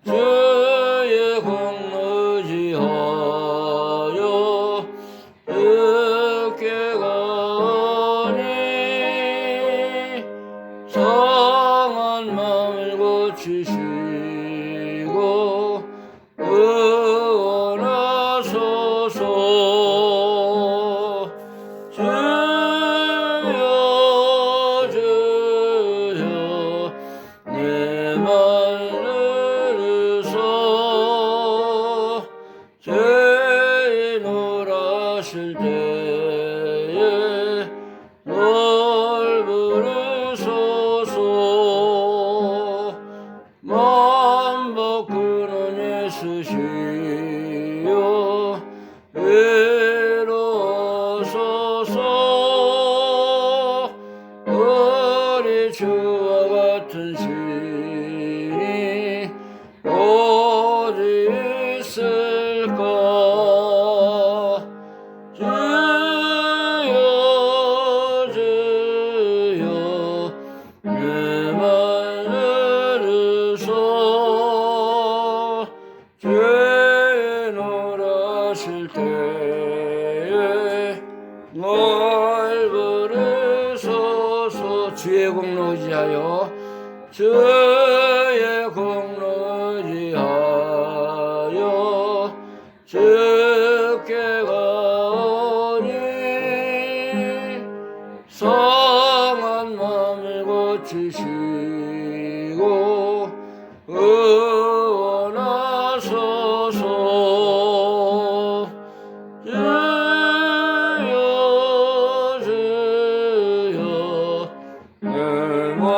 주의 공로지하여 주께 가니 상한 마음을 고치시고 의원하소서. 주여 주여 내 말 들으소. 죄인을 하실 때에 널 부르소서. 만복 근원 예수시여 외로소서. 우리 주와 같은 신이 어디 있을까. 주여 주여 내 말 들으소. 죄인을 하실 때에 널 부르소서. 주의 공로 의지하여 주의 공로 의지하여 주께 가니 상한 마음을 고치시고 의원하소서. 주여 주여 내 말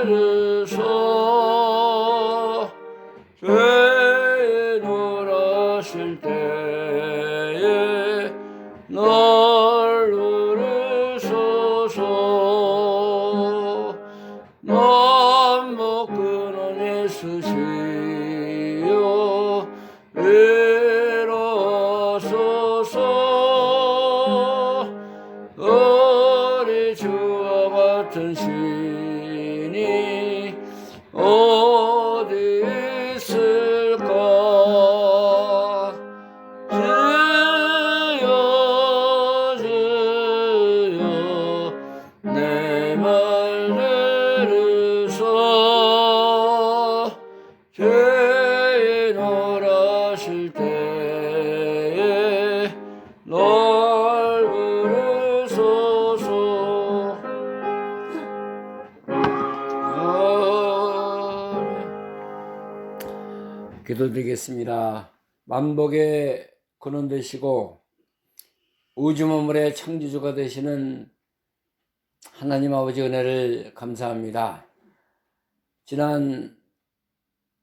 들으소. 죄인을 하실 때에 널 부르소서. 만복 근원 예수시여 외로소서. 우리 주와 같은 신이 어디 있을까. 주여 주여 내 말 들으소. 죄인을 하실 때에 널 부르소서. 기도드리겠습니다. 만복의 근원 되시고 우주 만물의 창조주가 되시는 하나님 아버지 은혜를 감사합니다. 지난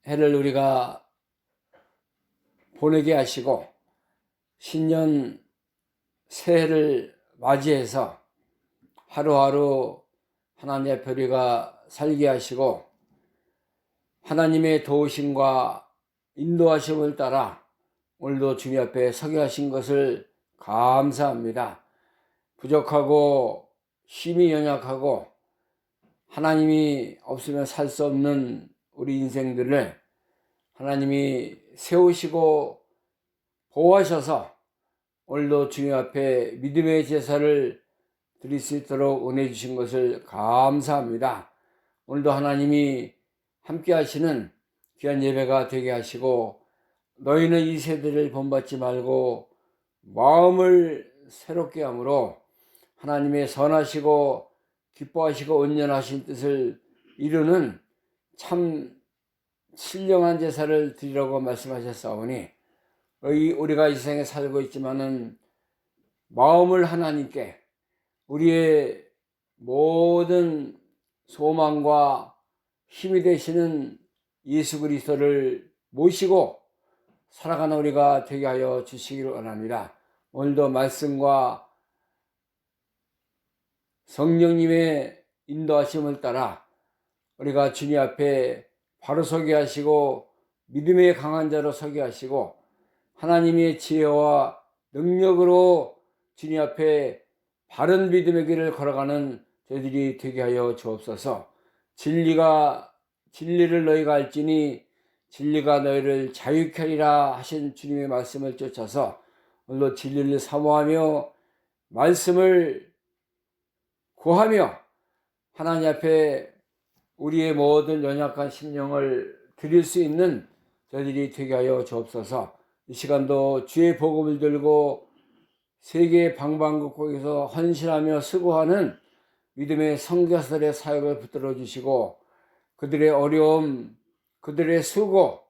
해를 우리가 보내게 하시고 신년 새해를 맞이해서 하루하루 하나님의 별이가 살게 하시고 하나님의 도우심과 인도하심을 따라 오늘도 주님 앞에 서게 하신 것을 감사합니다. 부족하고 힘이 연약하고 하나님이 없으면 살 수 없는 우리 인생들을 하나님이 세우시고 보호하셔서 오늘도 주님 앞에 믿음의 제사를 드릴 수 있도록 은혜 주신 것을 감사합니다. 오늘도 하나님이 함께 하시는 귀한 예배가 되게 하시고 너희는 이 세대를 본받지 말고 마음을 새롭게 함으로 하나님의 선하시고 기뻐하시고 온전하신 뜻을 이루는 참 신령한 제사를 드리라고 말씀하셨사오니 우리가 이 세상에 살고 있지만은 마음을 하나님께 우리의 모든 소망과 힘이 되시는 예수 그리스도를 모시고 살아가는 우리가 되게 하여 주시기를 원합니다. 오늘도 말씀과 성령님의 인도하심을 따라 우리가 주님 앞에 바로 서게 하시고 믿음의 강한 자로 서게 하시고 하나님의 지혜와 능력으로 주님 앞에 바른 믿음의 길을 걸어가는 저희들이 되게 하여 주옵소서. 진리를 너희가 알지니 진리가 너희를 자유케 하리라 하신 주님의 말씀을 쫓아서 오늘도 진리를 사모하며 말씀을 구하며 하나님 앞에 우리의 모든 연약한 심령을 드릴 수 있는 저희들이 되게 하여 주옵소서. 이 시간도 주의 복음을 들고 세계 방방곡곡에서 헌신하며 수고하는 믿음의 선교사들의 사역을 붙들어 주시고 그들의 어려움, 그들의 수고,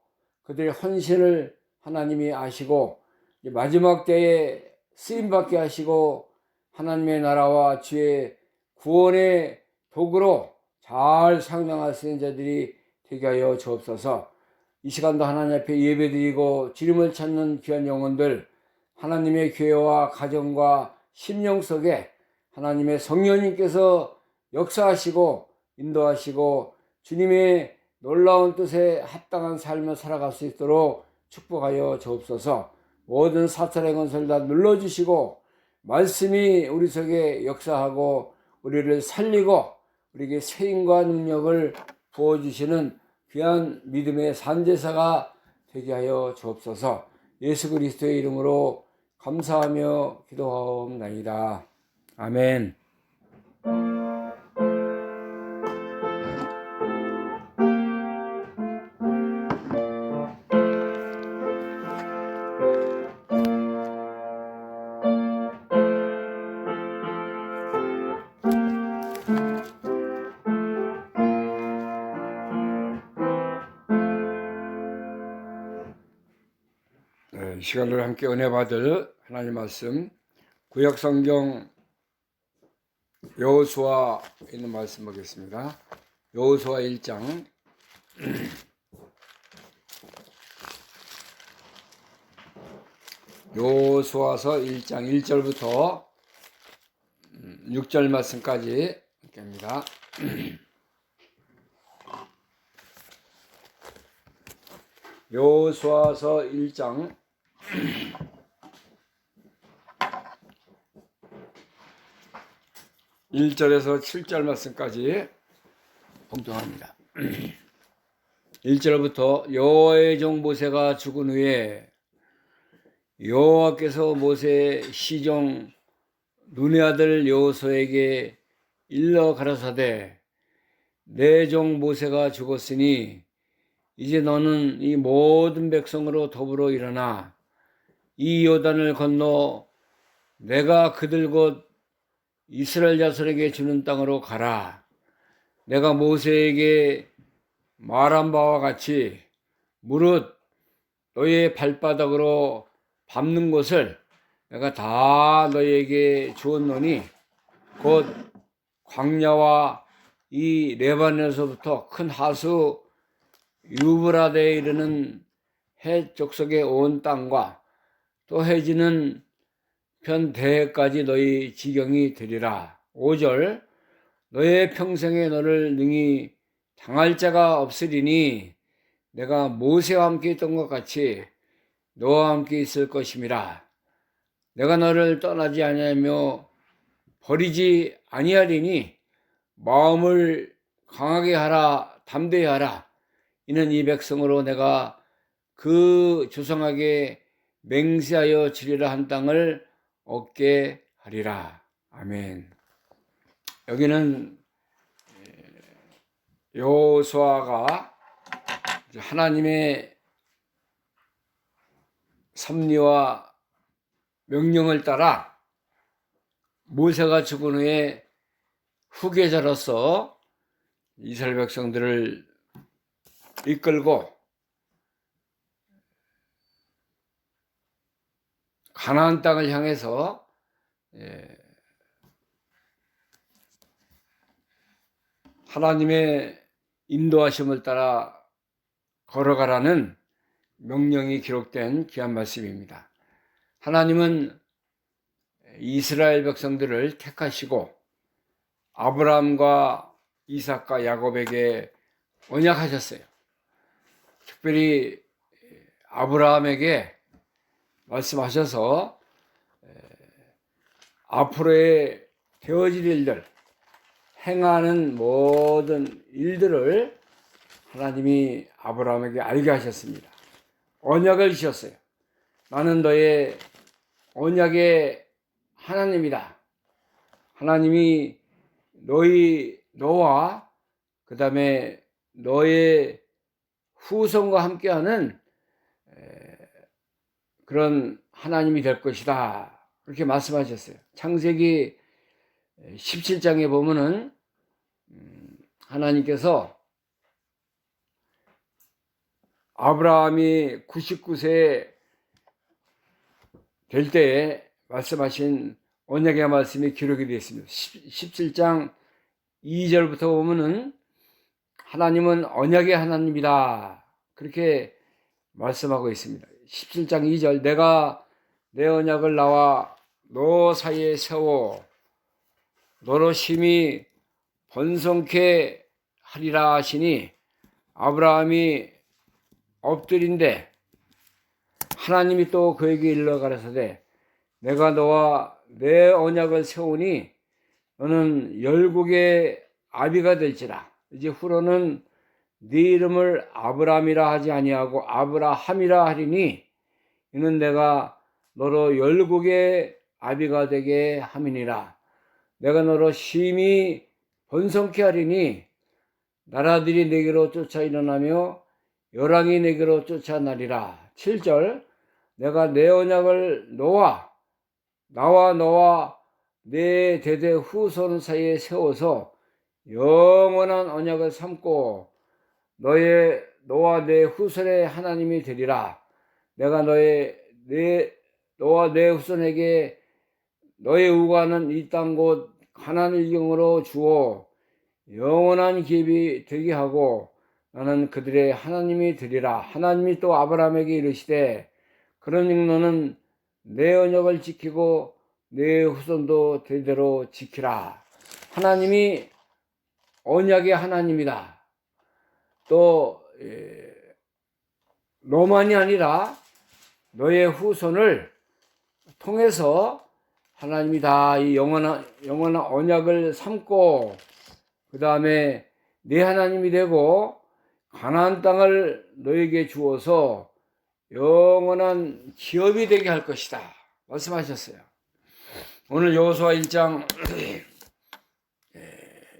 그들의 헌신을 하나님이 아시고 마지막 때에 쓰임받게 하시고 하나님의 나라와 주의 구원의 도구로 잘 상당할 수 있는 자들이 되게 하여 주옵소서. 이 시간도 하나님 앞에 예배드리고 주님을 찾는 귀한 영혼들, 하나님의 교회와 가정과 심령 속에 하나님의 성령님께서 역사하시고 인도하시고 주님의 놀라운 뜻에 합당한 삶을 살아갈 수 있도록 축복하여 주옵소서. 모든 사탄의 건설 다 눌러주시고 말씀이 우리 속에 역사하고 우리를 살리고 우리에게 세임과 능력을 부어주시는 귀한 믿음의 산제사가 되게 하여 주옵소서. 예수 그리스도의 이름으로 감사하며 기도하옵나이다. 아멘. 이 시간을 함께 은혜 받을 하나님 말씀 구약성경 여호수아 있는 말씀 보겠습니다. 여호수아 1장 여호수아서 1장 1절부터 6절 말씀까지 함께 합니다. 여호수아서 1장 1절에서 7절 말씀까지 봉독합니다. 1절부터 여호와의 종 모세가 죽은 후에 여호와께서 모세 시종 눈의 아들 여호수아에게 일러 가라사대 내 종 모세가 죽었으니 이제 너는 이 모든 백성으로 더불어 일어나 이 요단을 건너 내가 그들 곧 이스라엘 자손에게 주는 땅으로 가라. 내가 모세에게 말한 바와 같이 무릇 너희의 발바닥으로 밟는 곳을 내가 다 너희에게 주었노니 곧 광야와 이 레바논에서부터 큰 하수 유브라데에 이르는 해 족속의 온 땅과 또 해지는 편대까지 너희 지경이 되리라. 5절 너의 평생에 너를 능히 당할 자가 없으리니 내가 모세와 함께 있던 것 같이 너와 함께 있을 것임이라. 내가 너를 떠나지 아니하며 버리지 아니하리니 마음을 강하게 하라 담대히 하라. 이는 이 백성으로 내가 그 조상에게 맹세하여 주리라 한 땅을 얻게 하리라. 아멘. 여기는 여호수아가 하나님의 섭리와 명령을 따라 모세가 죽은 후에 후계자로서 이스라엘 백성들을 이끌고 가나안 땅을 향해서 하나님의 인도하심을 따라 걸어가라는 명령이 기록된 귀한 말씀입니다. 하나님은 이스라엘 백성들을 택하시고 아브라함과 이삭과 야곱에게 언약하셨어요. 특별히 아브라함에게 말씀하셔서 앞으로의 되어질 일들, 행하는 모든 일들을 하나님이 아브라함에게 알게 하셨습니다. 언약을 주셨어요. 나는 너의 언약의 하나님이다. 하나님이 너와 그 다음에 너의 후손과 함께하는 그런 하나님이 될 것이다. 그렇게 말씀하셨어요. 창세기 17장에 보면은 하나님께서 아브라함이 99세 될 때에 말씀하신 언약의 말씀이 기록이 되어 있습니다. 17장 2절부터 보면은 하나님은 언약의 하나님이다. 그렇게 말씀하고 있습니다. 17장 2절 내가 내 언약을 나와 너 사이에 세워 너로 심히 번성케 하리라 하시니 아브라함이 엎드린데 하나님이 또 그에게 일러 가라사대 내가 너와 내 언약을 세우니 너는 열국의 아비가 될지라. 이제 후로는 네 이름을 아브라함이라 하지 아니하고 아브라함이라 하리니 이는 내가 너로 열국의 아비가 되게 함이니라. 내가 너로 심히 번성케 하리니 나라들이 내게로 쫓아 일어나며 열왕이 내게로 쫓아나리라. 7절 내가 내 언약을 나와 너와 내 대대 후손 사이에 세워서 영원한 언약을 삼고 너와 내 후손의 하나님이 되리라. 내가 너와 내 후손에게 너의 우과는 이 땅 곧 가나안을 이경으로 주어 영원한 기업이 되게 하고 나는 그들의 하나님이 되리라. 하나님이 또 아브라함에게 이르시되 그러니 너는 내 언약을 지키고 내 후손도 대대로 지키라. 하나님이 언약의 하나님이다. 또 너만이 아니라 너의 후손을 통해서 하나님이 다 이 영원한 언약을 삼고 그 다음에 내 하나님이 되고 가나안 땅을 너에게 주어서 영원한 기업이 되게 할 것이다 말씀하셨어요. 오늘 여호수아 1장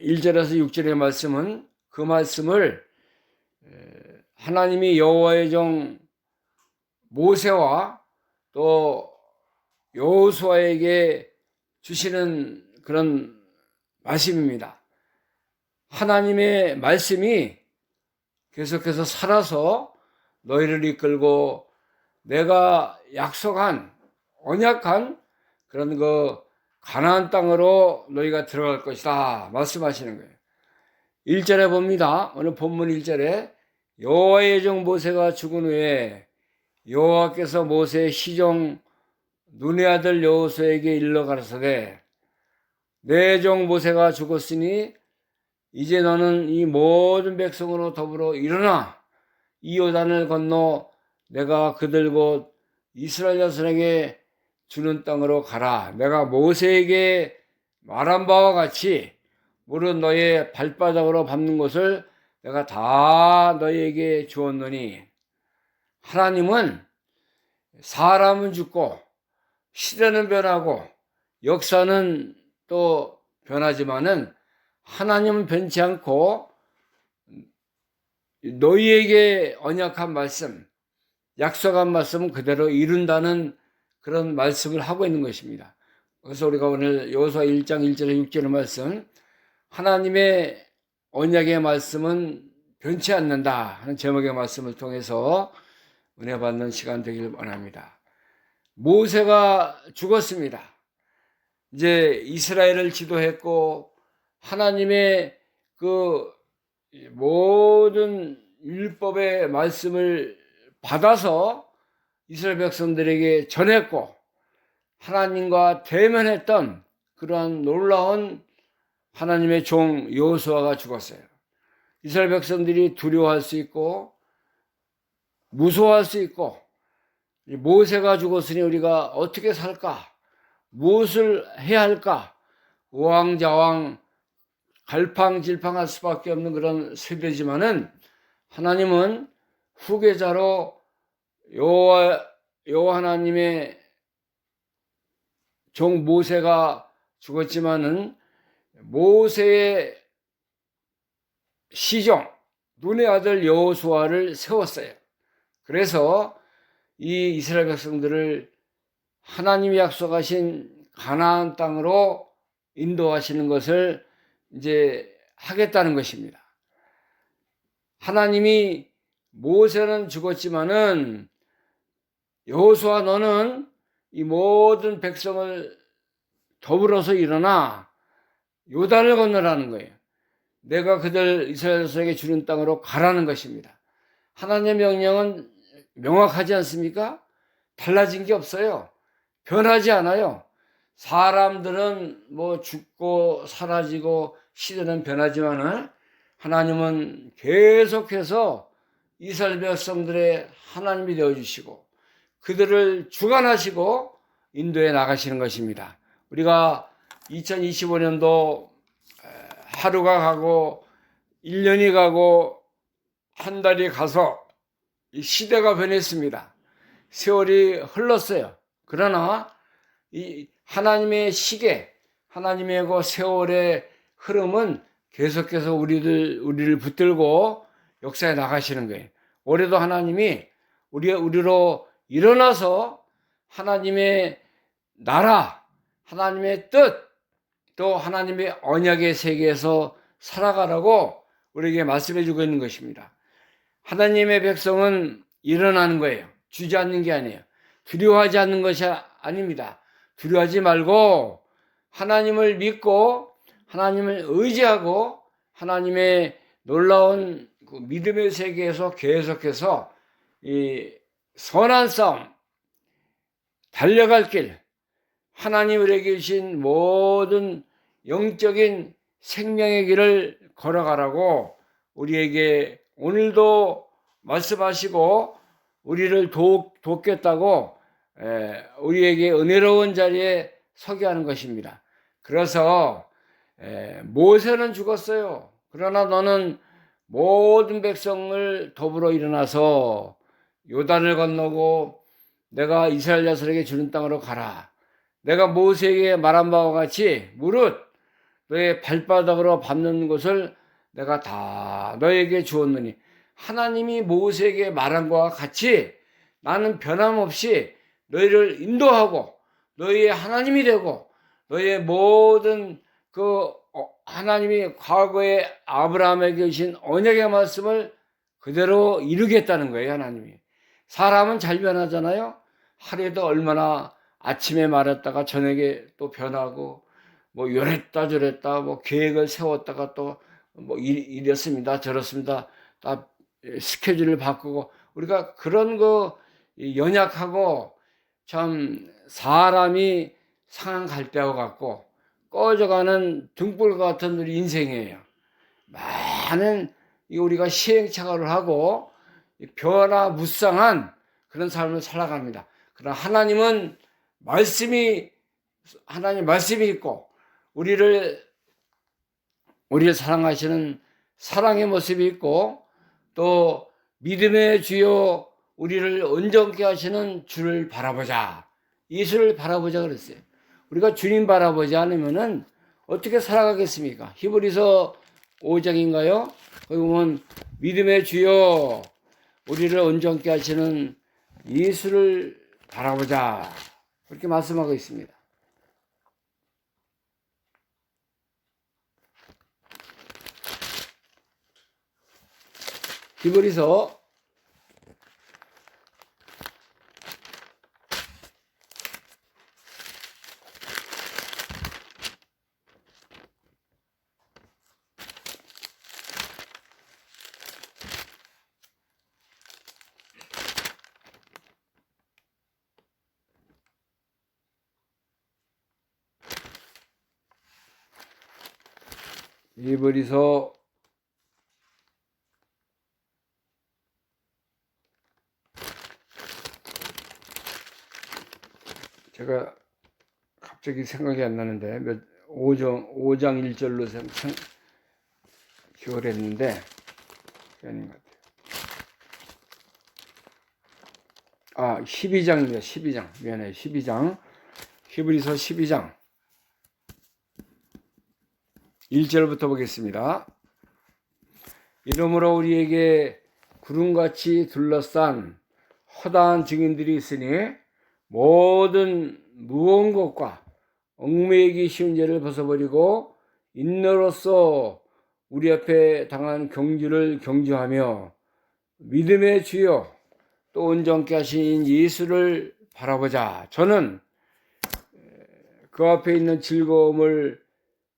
1절에서 6절의 말씀은 그 말씀을 하나님이 여호와의 종 모세와 또 여호수아에게 주시는 그런 말씀입니다. 하나님의 말씀이 계속해서 살아서 너희를 이끌고 내가 약속한 언약한 그런 가나안 땅으로 너희가 들어갈 것이다 말씀하시는 거예요. 1절에 봅니다. 오늘 본문 1절에 여호와의 종 모세가 죽은 후에 여호와께서 모세의 시종 눈의 아들 여호수아에게 일러 가라사대 내 종 모세가 죽었으니 이제 너는 이 모든 백성으로 더불어 일어나 이 요단을 건너 내가 그들 곧 이스라엘 자손에게 주는 땅으로 가라. 내가 모세에게 말한 바와 같이 무릇 너의 발바닥으로 밟는 것을 내가 다 너희에게 주었노니 하나님은 사람은 죽고 시대는 변하고 역사는 또 변하지만은 하나님은 변치 않고 너희에게 언약한 말씀, 약속한 말씀은 그대로 이룬다는 그런 말씀을 하고 있는 것입니다. 그래서 우리가 오늘 여호수아 1장 1절에 6절의 말씀 하나님의 언약의 말씀은 변치 않는다 하는 제목의 말씀을 통해서 은혜 받는 시간 되길 원합니다. 모세가 죽었습니다. 이제 이스라엘을 지도했고 하나님의 그 모든 율법의 말씀을 받아서 이스라엘 백성들에게 전했고 하나님과 대면했던 그러한 놀라운 하나님의 종 여호수아가 죽었어요. 이스라엘 백성들이 두려워할 수 있고 무서워할 수 있고 모세가 죽었으니 우리가 어떻게 살까? 무엇을 해야 할까? 우왕좌왕 갈팡질팡할 수밖에 없는 그런 세대지만은 하나님은 후계자로 여호와 하나님의 종 모세가 죽었지만은 모세의 시종 눈의 아들 여호수아를 세웠어요. 그래서 이 이스라엘 백성들을 하나님이 약속하신 가나안 땅으로 인도하시는 것을 이제 하겠다는 것입니다. 하나님이 모세는 죽었지만은 여호수아 너는 이 모든 백성을 더불어서 일어나 요단을 건너라는 거예요. 내가 그들 이스라엘 백성에게 주는 땅으로 가라는 것입니다. 하나님의 명령은 명확하지 않습니까? 달라진 게 없어요. 변하지 않아요. 사람들은 뭐 죽고 사라지고 시대는 변하지만은 하나님은 계속해서 이스라엘 백성들의 하나님이 되어주시고 그들을 주관하시고 인도해 나가시는 것입니다. 우리가 2025년도 하루가 가고 1년이 가고 한 달이 가서 이 시대가 변했습니다. 세월이 흘렀어요. 그러나 이 하나님의 시계, 하나님의 그 세월의 흐름은 계속해서 우리를 붙들고 역사에 나가시는 거예요. 올해도 하나님이 우리로 일어나서 하나님의 나라, 하나님의 뜻, 또 하나님의 언약의 세계에서 살아가라고 우리에게 말씀해 주고 있는 것입니다. 하나님의 백성은 일어나는 거예요. 주저앉는 게 아니에요. 두려워하지 않는 것이 아닙니다. 두려워하지 말고 하나님을 믿고 하나님을 의지하고 하나님의 놀라운 그 믿음의 세계에서 계속해서 이 선한 싸움, 달려갈 길, 하나님 우리에게 주신 모든 영적인 생명의 길을 걸어가라고 우리에게 오늘도 말씀하시고 우리를 돕겠다고 우리에게 은혜로운 자리에 서게 하는 것입니다. 그래서 모세는 죽었어요. 그러나 너는 모든 백성을 더불어 일어나서 요단을 건너고 내가 이스라엘 자손에게 주는 땅으로 가라. 내가 모세에게 말한 바와 같이 무릇 너의 발바닥으로 밟는 것을 내가 다 너에게 주었느니 하나님이 모세에게 말한 것과 같이 나는 변함없이 너희를 인도하고 너희의 하나님이 되고 너희의 모든 그 하나님이 과거에 아브라함에게 주신 언약의 말씀을 그대로 이루겠다는 거예요. 하나님이. 사람은 잘 변하잖아요. 하루에도 얼마나 아침에 말했다가 저녁에 또 변하고 뭐 요랬다 저랬다 뭐 계획을 세웠다가 또 뭐 이랬습니다 저렇습니다 다 스케줄을 바꾸고 우리가 그런 거 연약하고 참 사람이 상한 갈대와 같고 꺼져가는 등불 같은 우리 인생이에요. 많은 우리가 시행착오를 하고 변화무쌍한 그런 삶을 살아갑니다. 그러나 하나님 말씀이 있고 우리를 사랑하시는 사랑의 모습이 있고 또 믿음의 주요 우리를 온전케 하시는 주를 바라보자. 예수를 바라보자 그랬어요. 우리가 주님 바라보지 않으면은 어떻게 살아가겠습니까? 히브리서 5장인가요? 거기 보면 믿음의 주요 우리를 온전케 하시는 예수를 바라보자. 그렇게 말씀하고 있습니다. 히브리서 제가 갑자기 생각이 안 나는데 5장 1절로 기억을 했는데 아닌 것 같아요. 12장입니다. 12장. 미안해요. 12장. 히브리서 12장 1절부터 보겠습니다. 이러므로 우리에게 구름같이 둘러싼 허다한 증인들이 있으니 모든 무거운 것과 얽매이기 쉬운 죄를 벗어버리고 인너로서 우리 앞에 당한 경주를 경주하며 믿음의 주요 또 온전케 하신 예수를 바라보자. 저는 그 앞에 있는 즐거움을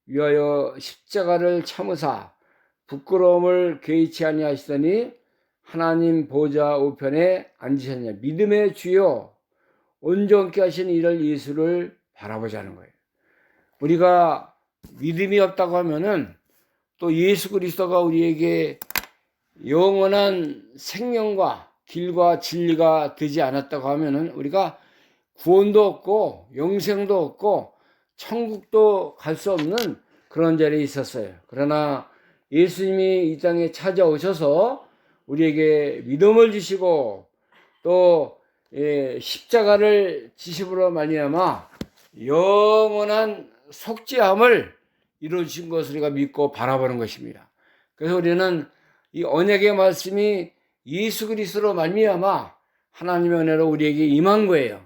위하여 십자가를 참으사 부끄러움을 개의치 아니하시더니 하나님 보좌 우편에 앉으셨냐. 믿음의 주요 온전케 하신 이를 예수를 바라보자는 거예요. 우리가 믿음이 없다고 하면은 또 예수 그리스도가 우리에게 영원한 생명과 길과 진리가 되지 않았다고 하면은 우리가 구원도 없고 영생도 없고 천국도 갈 수 없는 그런 자리에 있었어요. 그러나 예수님이 이 땅에 찾아오셔서 우리에게 믿음을 주시고 또 십자가를 지심으로 말미암아 영원한 속죄함을 이루어주신 것을 우리가 믿고 바라보는 것입니다. 그래서 우리는 이 언약의 말씀이 예수 그리스도로 말미암아 하나님의 은혜로 우리에게 임한 거예요.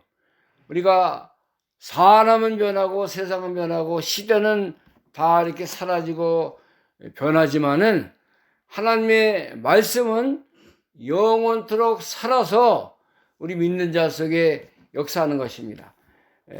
우리가 사람은 변하고 세상은 변하고 시대는 다 이렇게 사라지고 변하지만은 하나님의 말씀은 영원토록 살아서 우리 믿는 자 속에 역사하는 것입니다.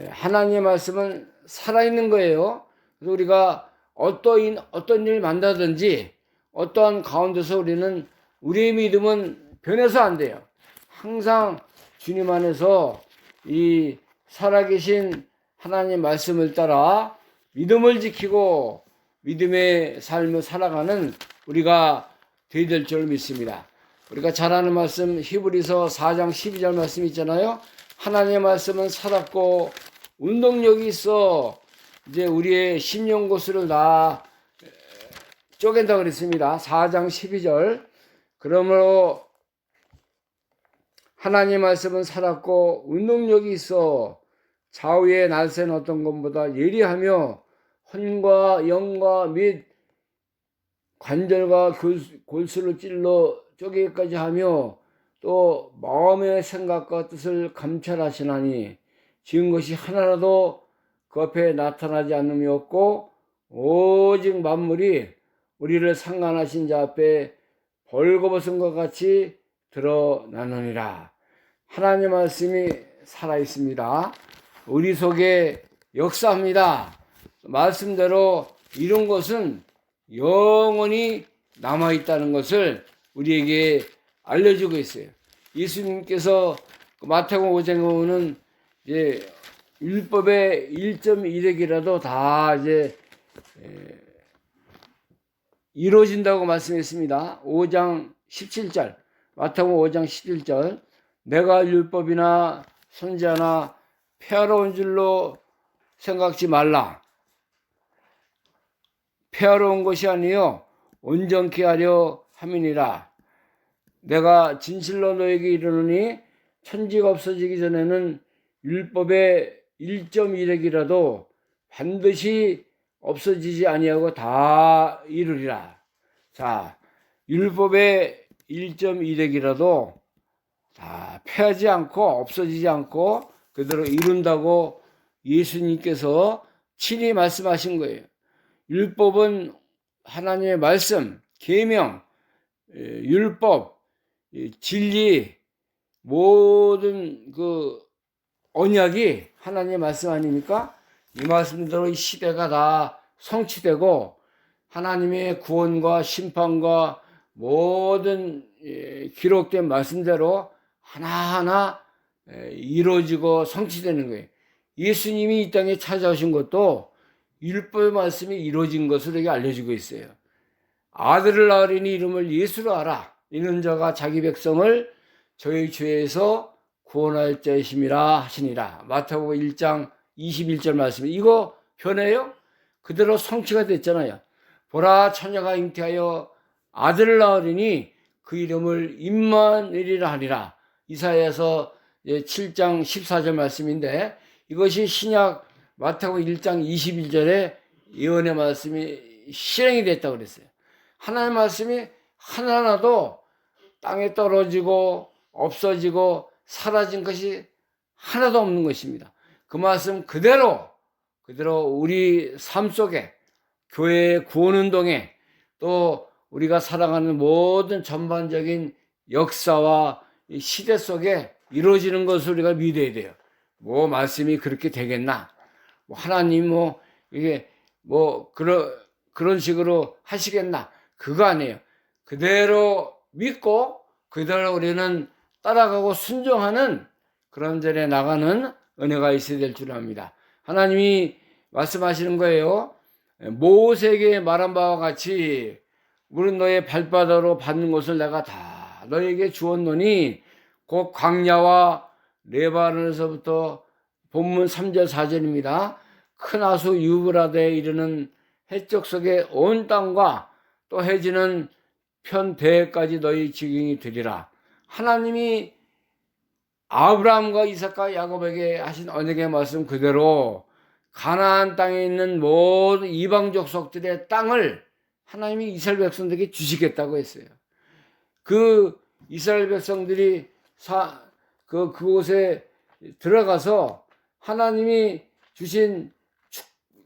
하나님의 말씀은 살아있는 거예요. 그래서 우리가 어떤 일 만나든지 어떠한 가운데서 우리는 우리의 믿음은 변해서 안 돼요. 항상 주님 안에서 이 살아계신 하나님의 말씀을 따라 믿음을 지키고 믿음의 삶을 살아가는 우리가 되어야 될 줄 믿습니다. 우리가 잘 아는 말씀 히브리서 4장 12절 말씀 있잖아요. 하나님의 말씀은 살았고 운동력이 있어 이제 우리의 심령 고수를 다 쪼갠다 그랬습니다. 4장 12절. 그러므로 하나님의 말씀은 살았고 운동력이 있어 좌우의 날쌘 어떤 것보다 예리하며 혼과 영과 및 관절과 골수를 찔러 쪼개기까지 하며 또 마음의 생각과 뜻을 감찰하시나니 지은 것이 하나라도 그 앞에 나타나지 않음이 없고 오직 만물이 우리를 상관하신 자 앞에 벌거벗은 것 같이 드러나느니라. 하나님의 말씀이 살아있습니다. 우리 속에 역사합니다. 말씀대로 이런 것은 영원히 남아있다는 것을 우리에게 알려주고 있어요. 예수님께서 마태복음 5장에 보면 이제 율법의 1.1핵이라도 다 이제 이루어진다고 말씀했습니다. 5장 17절, 마태복음 5장 17절, 내가 율법이나 선지자나 폐하러운 줄로 생각지 말라. 폐하러운 것이 아니요 온전케 하려 함이니라. 내가 진실로 너에게 이르노니 천지가 없어지기 전에는 율법의 1.1핵이라도 반드시 없어지지 아니하고 다 이루리라. 자, 율법의 1.1핵이라도 다 폐하지 않고 없어지지 않고 그대로 이룬다고 예수님께서 친히 말씀하신 거예요. 율법은 하나님의 말씀, 계명, 율법, 진리, 모든 그 언약이 하나님의 말씀 아닙니까? 이 말씀대로 이 시대가 다 성취되고 하나님의 구원과 심판과 모든 기록된 말씀대로 하나하나 이루어지고 성취되는 거예요. 예수님이 이 땅에 찾아오신 것도 율법의 말씀이 이루어진 것을 우리에게 알려주고 있어요. 아들을 낳으리니 이름을 예수로 하라. 이는 자가 자기 백성을 저희 죄에서 구원할 자이심이라 하시니라. 마태복음 1장 21절 말씀. 이거 변해요? 그대로 성취가 됐잖아요. 보라 처녀가 잉태하여 아들을 낳으리니 그 이름을 임마누엘이라 하리라. 이사야서 7장 14절 말씀인데, 이것이 신약 마태복음 1장 21절에 예언의 말씀이 실행이 됐다고 그랬어요. 하나님의 말씀이 하나하나도 땅에 떨어지고 없어지고 사라진 것이 하나도 없는 것입니다. 그 말씀 그대로 우리 삶 속에, 교회의 구원운동에, 또 우리가 살아가는 모든 전반적인 역사와 시대 속에 이루어지는 것을 우리가 믿어야 돼요. 뭐 말씀이 그렇게 되겠나? 하나님 이게 그런 식으로 하시겠나? 그거 아니에요. 그대로 믿고 그대로 우리는 따라가고 순종하는 그런 절에 나가는 은혜가 있어야 될 줄 압니다. 하나님이 말씀하시는 거예요. 모세에게 말한 바와 같이 물은 너의 발바닥으로 받는 것을 내가 다 너에게 주었노니, 곧 광야와 레바논에서부터 본문 3절 4절입니다. 큰 하수 유브라데에 이르는 해적 속의 온 땅과 또 해지는 편대까지 너희 지경이 되리라. 하나님이 아브라함과 이삭과 야곱에게 하신 언약의 말씀 그대로 가나안 땅에 있는 모든 이방 족속들의 땅을 하나님이 이스라엘 백성들에게 주시겠다고 했어요. 그 이스라엘 백성들이 그곳에 들어가서 하나님이 주신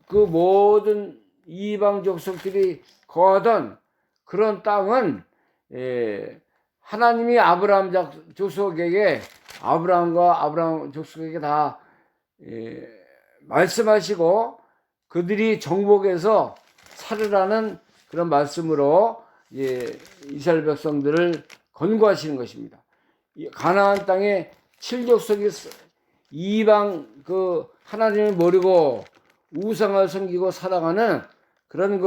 그 모든 이방 족속들이 거하던 그런 땅은 하나님이 아브라함 족속에게, 아브라함과 아브라함 족속에게 다 말씀하시고 그들이 정복해서 살으라는 그런 말씀으로 이스라엘 백성들을 권고하시는 것입니다. 가나안 땅에 7족속이 이방 하나님을 모르고 우상을 섬기고 살아가는 그런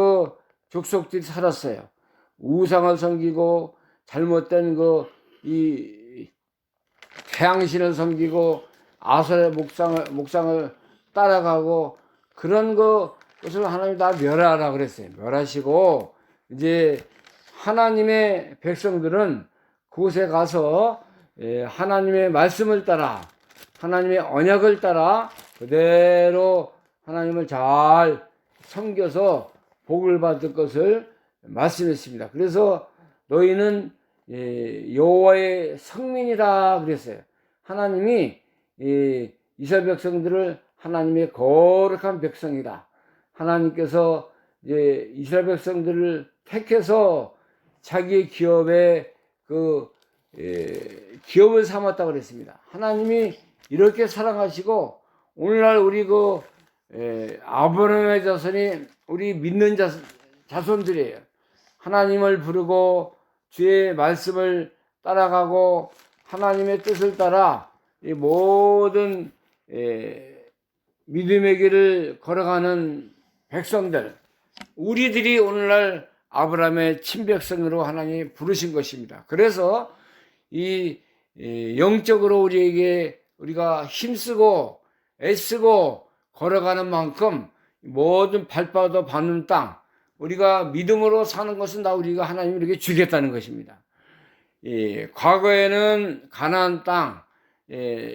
족속들이 살았어요. 우상을 섬기고 잘못된 이 태양신을 섬기고 아설의 목상을 따라가고 그런 것을 하나님 다 멸하라 그랬어요. 멸하시고 이제 하나님의 백성들은 그곳에 가서 하나님의 말씀을 따라, 하나님의 언약을 따라 그대로 하나님을 잘 섬겨서 복을 받을 것을 말씀했습니다. 그래서 너희는 여호와의 성민이라 그랬어요. 하나님이 이스라엘 백성들을 하나님의 거룩한 백성이다. 하나님께서 이스라엘 백성들을 택해서 자기의 기업에 기업을 삼았다고 그랬습니다. 하나님이 이렇게 사랑하시고 오늘날 우리 아브라함의 자손이 우리 믿는 자손들이에요. 하나님을 부르고 주의 말씀을 따라가고 하나님의 뜻을 따라 이 모든 믿음의 길을 걸어가는 백성들, 우리들이 오늘날 아브라함의 친백성으로 하나님이 부르신 것입니다. 그래서 이 영적으로 우리가 힘쓰고 애쓰고 걸어가는 만큼 모든 발바닥 밟는 땅, 우리가 믿음으로 사는 것은 다 우리가 하나님이 이렇게 주겠다는 것입니다. 과거에는 가나안 땅,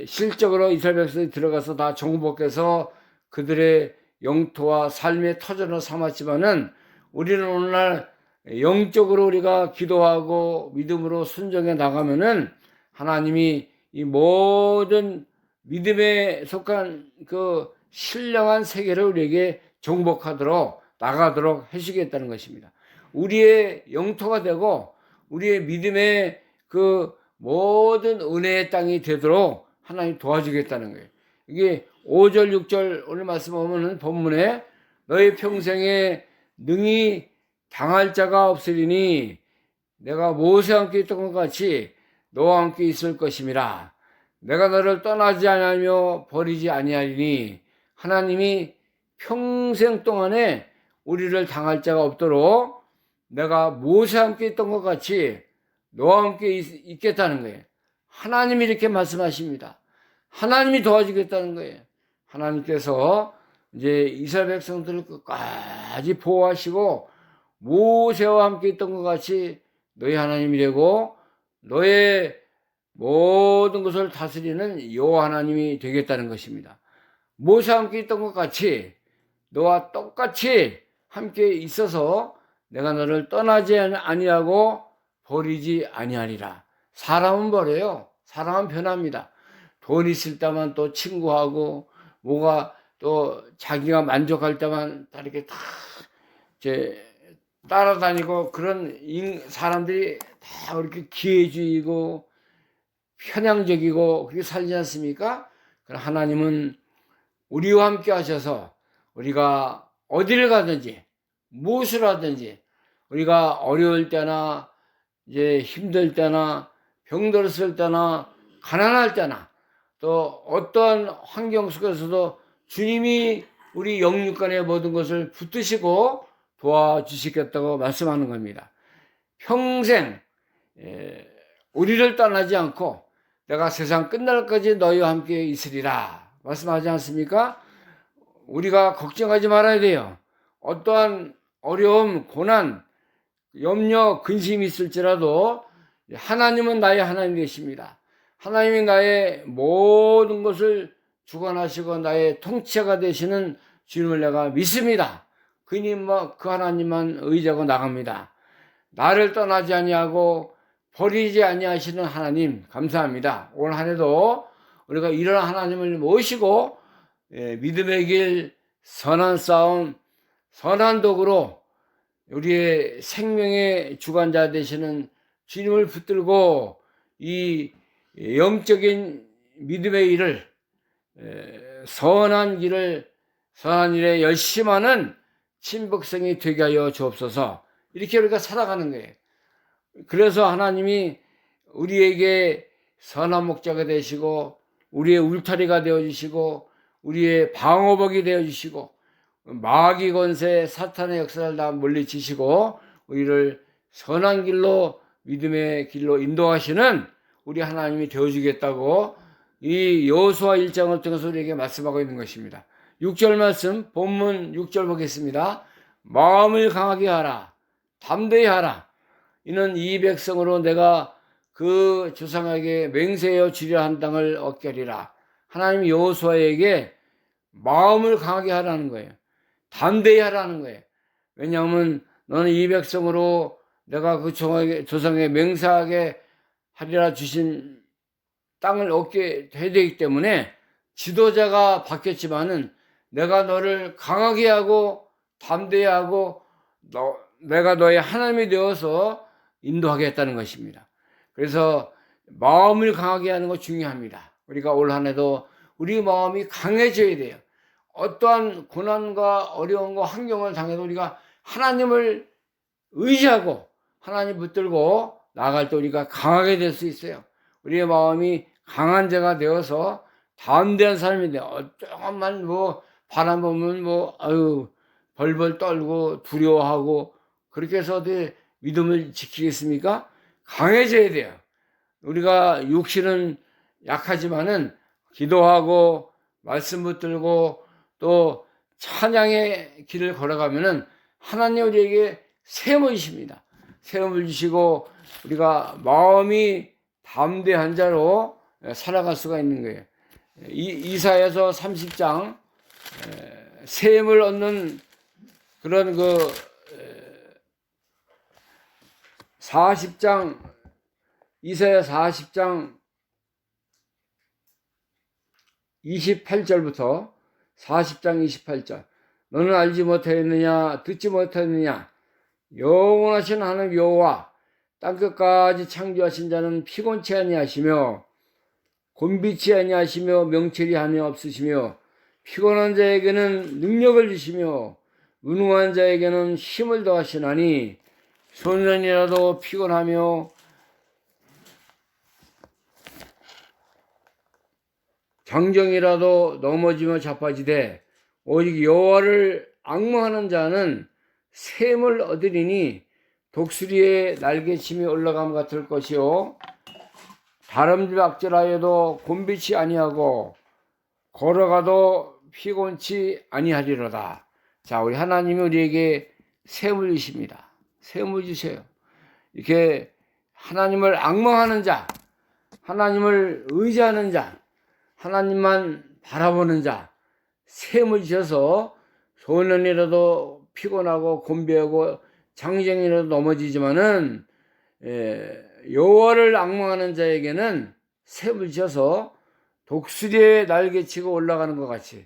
실적으로 이스라엘 백성이 들어가서 다 정복해서 그들의 영토와 삶의 터전을 삼았지만은 우리는 오늘날 영적으로 우리가 기도하고 믿음으로 순종해 나가면은 하나님이 이 모든 믿음에 속한 신령한 세계를 우리에게 정복하도록 나가도록 해주겠다는 것입니다. 우리의 영토가 되고 우리의 믿음의 모든 은혜의 땅이 되도록 하나님 도와주겠다는 거예요. 이게 5절 6절 오늘 말씀 보면은 본문에 너희 평생에 능히 당할 자가 없으리니 내가 모세와 함께 있던 것 같이 너와 함께 있을 것임이라. 내가 너를 떠나지 아니하며 버리지 아니하리니 하나님이 평생 동안에 우리를 당할 자가 없도록 내가 모세와 함께 있던 것 같이 너와 함께 있겠다는 거예요. 하나님이 이렇게 말씀하십니다. 하나님이 도와주겠다는 거예요. 하나님께서 이제 이스라엘 백성들을 끝까지 보호하시고 모세와 함께 있던 것 같이 너희 하나님이 되고 너의 모든 것을 다스리는 여호와 하나님이 되겠다는 것입니다. 모세와 함께 있던 것 같이 너와 똑같이 함께 있어서 내가 너를 떠나지 아니하고 버리지 아니하리라. 사람은 버려요. 사람은 변합니다. 돈 있을 때만 또 친구하고 뭐가 또 자기가 만족할 때만 다 이렇게 다 이제 따라다니고 그런 사람들이 다 그렇게 기회주의고 편향적이고 그렇게 살지 않습니까? 하나님은 우리와 함께 하셔서 우리가 어디를 가든지 무엇을 하든지 우리가 어려울 때나 이제 힘들 때나 병들었을 때나 가난할 때나 또 어떠한 환경 속에서도 주님이 우리 영육간의 모든 것을 붙드시고 도와주시겠다고 말씀하는 겁니다. 평생 우리를 떠나지 않고 내가 세상 끝날까지 너희와 함께 있으리라 말씀하지 않습니까? 우리가 걱정하지 말아야 돼요. 어떠한 어려움, 고난, 염려, 근심이 있을지라도 하나님은 나의 하나님 되십니다. 하나님이 나의 모든 것을 주관하시고 나의 통치자가 되시는 주님을 내가 믿습니다. 그 하나님만 의지하고 나갑니다. 나를 떠나지 아니하고 버리지 아니하시는 하나님 감사합니다. 올 한 해도 우리가 이런 하나님을 모시고 믿음의 길, 선한 싸움, 선한 도구로 우리의 생명의 주관자 되시는 주님을 붙들고 이 영적인 믿음의 일을 선한 일에 열심하는 친백성이 되게 하여 주옵소서. 이렇게 우리가 살아가는 거예요. 그래서 하나님이 우리에게 선한 목자가 되시고 우리의 울타리가 되어주시고 우리의 방어복이 되어주시고 마귀 권세 사탄의 역사를 다 물리치시고 우리를 선한 길로 믿음의 길로 인도하시는 우리 하나님이 되어주겠다고 이 여호수아 1장을 통해서 우리에게 말씀하고 있는 것입니다. 6절 말씀 본문 6절 보겠습니다. 마음을 강하게 하라 담대히 하라 이는 이 백성으로 내가 그 조상에게 맹세하여 주려 한 땅을 얻게 하리라. 하나님이 여호수아에게 마음을 강하게 하라는 거예요. 담대히 하라는 거예요. 왜냐하면 너는 이 백성으로 내가 그 조상에게 맹세하게 하리라 주신 땅을 얻게 해야 되기 때문에 지도자가 바뀌었지만은 내가 너를 강하게 하고 담대히 하고 내가 너의 하나님이 되어서 인도하겠다는 것입니다. 그래서 마음을 강하게 하는 거 중요합니다. 우리가 올 한 해도 우리 마음이 강해져야 돼요. 어떠한 고난과 어려움과 환경을 당해도 우리가 하나님을 의지하고 하나님 붙들고 나아갈 때 우리가 강하게 될 수 있어요. 우리의 마음이 강한 자가 되어서 담대한 사람이 돼요. 조금만 바람 보면 벌벌 떨고 두려워하고 그렇게 해서 어디 믿음을 지키겠습니까? 강해져야 돼요. 우리가 육신은 약하지만은 기도하고 말씀 붙들고 또 찬양의 길을 걸어가면은 하나님 우리에게 세움을 주십니다. 세움을 주시고 우리가 마음이 담대한 자로 살아갈 수가 있는 거예요. 이사야서 30장 세움을 얻는 그런 40장 이사야 40장 28절부터 40장 28절 너는 알지 못하였느냐 듣지 못하였느냐 영원하신 하나님 여호와 땅끝까지 창조하신 자는 피곤치 아니하시며 곤비치 아니하시며 명철이 하며 없으시며 피곤한 자에게는 능력을 주시며 무능한 자에게는 힘을 더하시나니 소년이라도 피곤하며 장정이라도 넘어지며 자빠지되 오직 여호와를 앙망하는 자는 샘을 얻으리니 독수리의 날개침이 올라감 같을 것이요 다름질 악질하여도 곤비치 아니하고 걸어가도 피곤치 아니하리로다. 자, 우리 하나님이 우리에게 샘을 주십니다. 세움을 주세요. 이렇게 하나님을 앙망하는 자, 하나님을 의지하는 자, 하나님만 바라보는 자, 세움을 주셔서 소년이라도 피곤하고 곤비하고 장정이라도 넘어지지만은 여호와를 앙망하는 자에게는 세움을 주셔서 독수리의 날개치고 올라가는 것 같이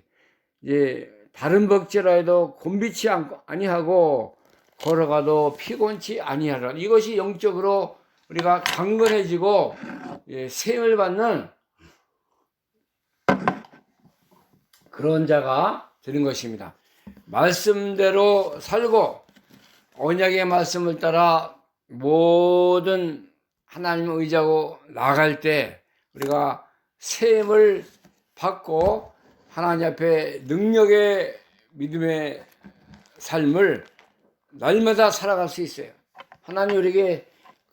이제 다른 벅지라 해도 곤비치 아니하고 걸어가도 피곤치 아니하라. 이것이 영적으로 우리가 강건해지고 세움을 받는 그런 자가 되는 것입니다. 말씀대로 살고 언약의 말씀을 따라 모든 하나님을 의지하고 나아갈 때 우리가 세움을 받고 하나님 앞에 능력의 믿음의 삶을 날마다 살아갈 수 있어요. 하나님 우리에게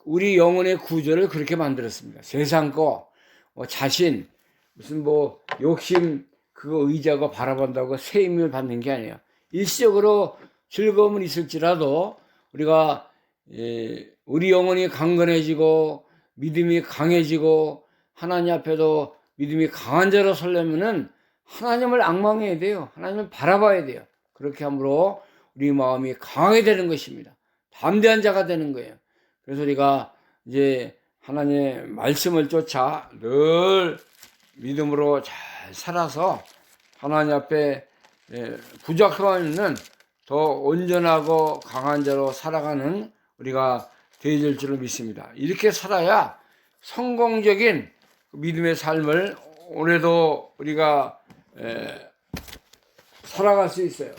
우리 영혼의 구조를 그렇게 만들었습니다. 세상 거, 자신, 무슨 욕심 그거 의지하고 바라본다고 세임을 받는 게 아니에요. 일시적으로 즐거움은 있을지라도 우리가 우리 영혼이 강건해지고 믿음이 강해지고 하나님 앞에도 믿음이 강한 자로 서려면은 하나님을 앙망해야 돼요. 하나님을 바라봐야 돼요. 그렇게 함으로 우리 마음이 강하게 되는 것입니다. 담대한 자가 되는 거예요. 그래서 우리가 이제 하나님의 말씀을 쫓아 늘 믿음으로 잘 살아서 하나님 앞에 부족함 있는 더 온전하고 강한 자로 살아가는 우리가 되어야 될 줄을 믿습니다. 이렇게 살아야 성공적인 믿음의 삶을 올해도 우리가 살아갈 수 있어요.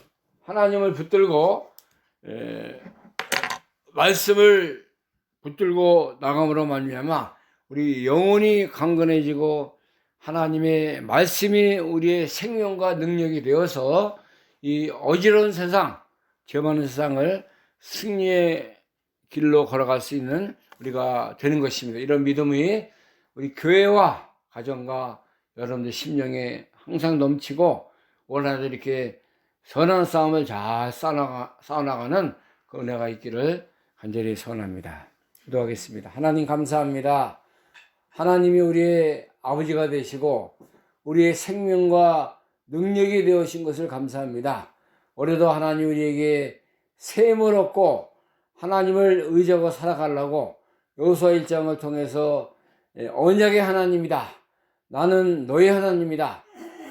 하나님을 붙들고 말씀을 붙들고 나감으로 말미암아 우리 영혼이 강건해지고 하나님의 말씀이 우리의 생명과 능력이 되어서 이 어지러운 세상, 죄 많은 세상을 승리의 길로 걸어갈 수 있는 우리가 되는 것입니다. 이런 믿음이 우리 교회와 가정과 여러분들 심령에 항상 넘치고 올한해도 이렇게 선한 싸움을 잘 싸워나가는 그 은혜가 있기를 간절히 소원합니다. 기도하겠습니다. 하나님 감사합니다. 하나님이 우리의 아버지가 되시고 우리의 생명과 능력이 되어신 것을 감사합니다. 올해도 하나님 우리에게 세임을 얻고 하나님을 의지하고 살아가려고 여호수아 1장을 통해서 언약의 하나님이다. 나는 너의 하나님이다.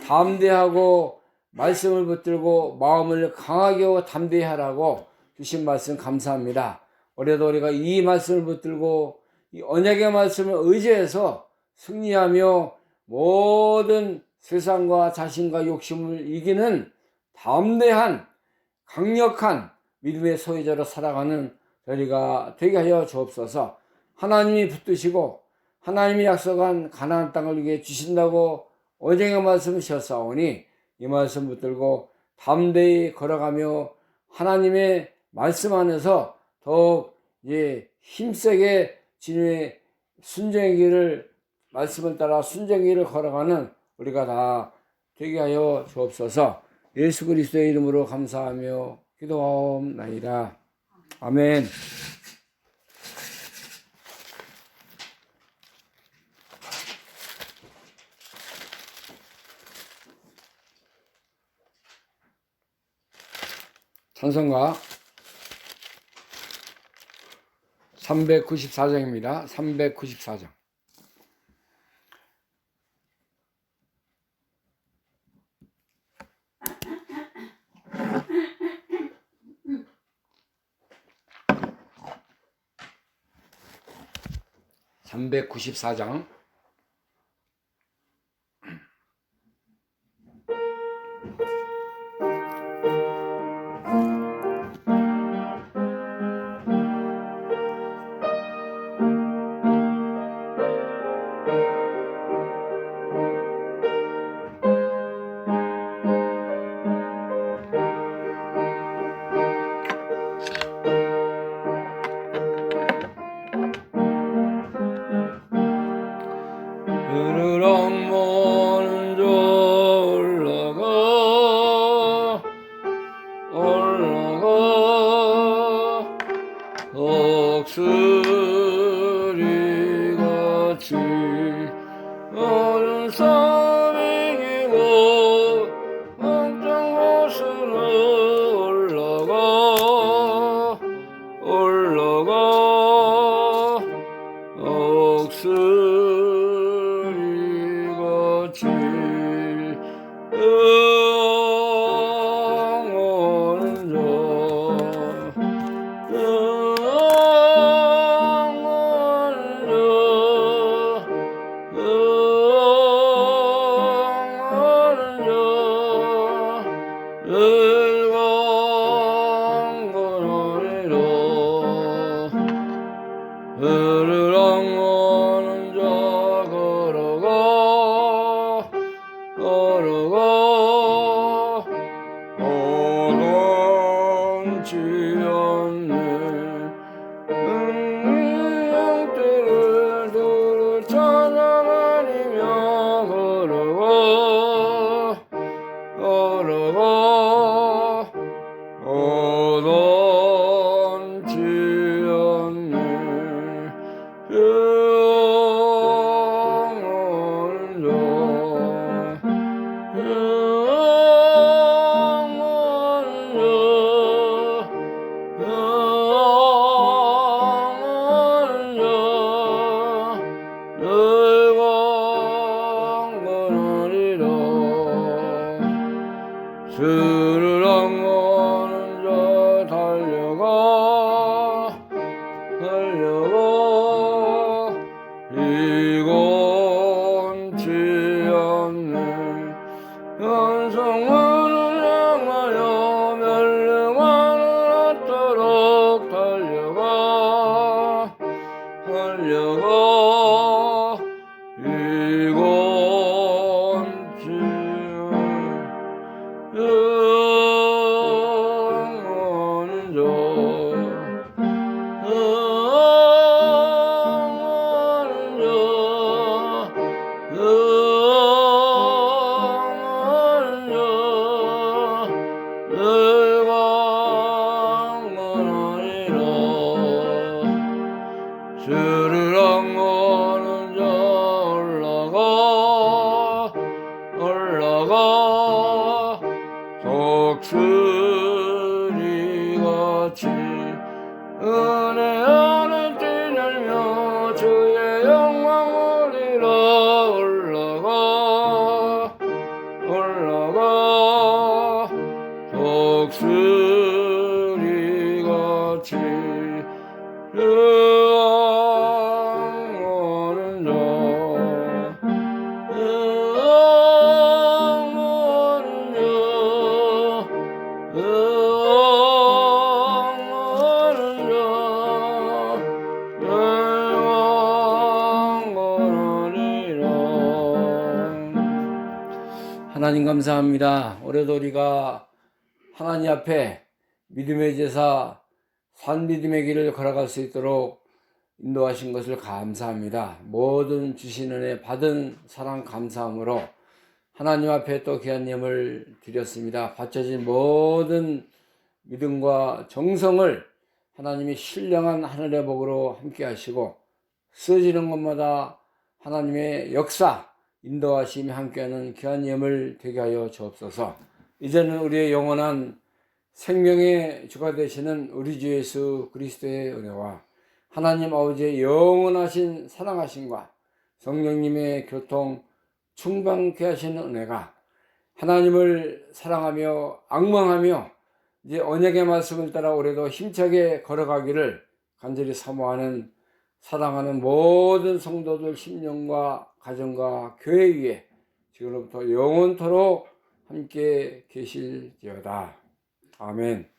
담대하고 말씀을 붙들고 마음을 강하게 하고 담대히 하라고 주신 말씀 감사합니다. 올해도 우리가 이 말씀을 붙들고 이 언약의 말씀을 의지해서 승리하며 모든 세상과 자신과 욕심을 이기는 담대한 강력한 믿음의 소유자로 살아가는 저희가 되게 하여 주옵소서. 하나님이 붙드시고 하나님이 약속한 가나안 땅을 위해 주신다고 언약의 말씀을 주셨사오니 이 말씀 붙들고 담대히 걸어가며 하나님의 말씀 안에서 더욱 힘세게 진의 순종의 길을 말씀을 따라 순종의 길을 걸어가는 우리가 다 되게 하여 주옵소서. 예수 그리스도의 이름으로 감사하며 기도하옵나이다. 아멘. 찬송가 394장입니다. 394장. (394장) 같이 어른 삶 이기고 언덕 곳으로 올라가 억수리같이 응원자 으르렁거리는 자 걸어가 오던지 않네 영들을 두루 찾아다니며 걸어가 오던지 않네 스르렁거리는 자 달려가 이건치 않네 연성문을 향하여 멸령하는 않도록 달려가 이건치 않네 스르렁거리는 자 올라가 독수리같이 은혜 안에 뛰놀며 주의 영광 올리러 올라가 독수리같이 하나님 감사합니다. 올해도 우리가 하나님 앞에 믿음의 제사 산 믿음의 길을 걸어갈 수 있도록 인도하신 것을 감사합니다. 모든 주신 은혜 받은 사랑 감사함으로 하나님 앞에 또 귀한 예물을 드렸습니다. 바쳐진 모든 믿음과 정성을 하나님이 신령한 하늘의 복으로 함께 하시고 쓰여지는 것마다 하나님의 역사 인도하심이 함께하는 귀한 예물 되게 하여 주옵소서. 이제는 우리의 영원한 생명의 주가 되시는 우리 주 예수 그리스도의 은혜와 하나님 아버지의 영원하신 사랑하심과 성령님의 교통 충만케 하시는 은혜가 하나님을 사랑하며 앙망하며 이제 언약의 말씀을 따라 올해도 힘차게 걸어가기를 간절히 사모하는 사랑하는 모든 성도들 심령과 가정과 교회 위에 지금부터 영원토록 함께 계실지어다. 아멘.